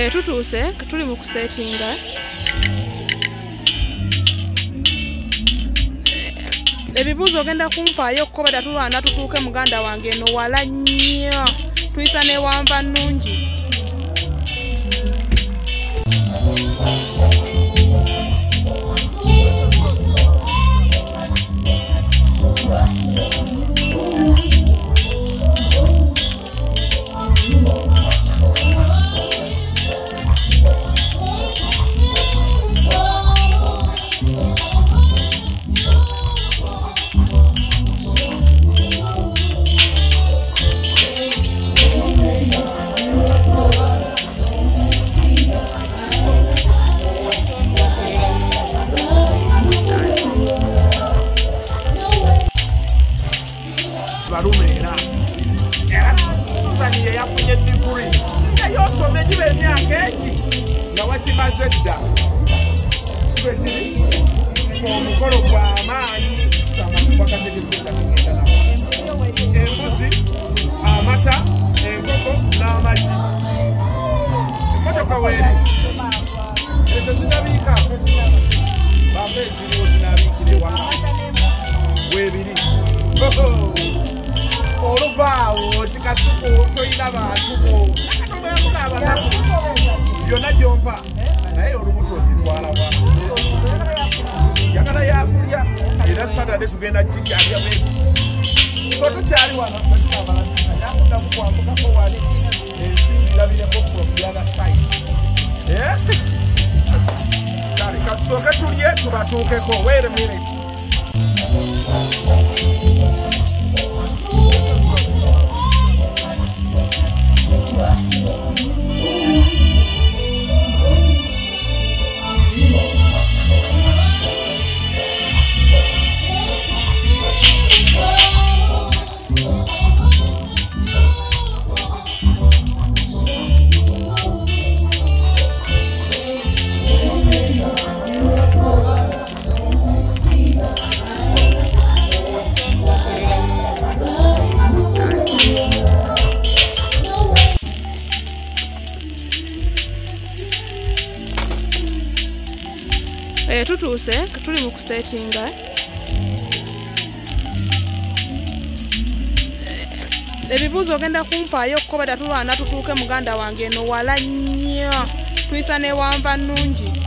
Tutuuse tuli mu kusetinga ebibuuzo ogenda kumpaayo okukobera tulwana tutuuke muganda wange eno wala nnyo tuyisa ne wanva nnungi. Embuzi, amata, enkoko n'amagi. Emmotoka weeri ezo zinabiika bambe eziriwo zinabiikire wano weebiri. Oluvaawo kikasuku toyina bantu bo byonna gyompa naye olubuto onditwalawa yagala yakulya era Saturday tugenda kikyalya mebi so tukyali wano yakudamu kwambukako wali ensimbi irabireko from the other side. Kale kasooke tulye tubatuukeko. Wait a minute. Tutuuse tuli mu kusetinga ebibuuzo ogenda kumpaayo okukobera tulwana tutuuke muganda wange eno wala nnyo tuyisa ne wanva nnungi.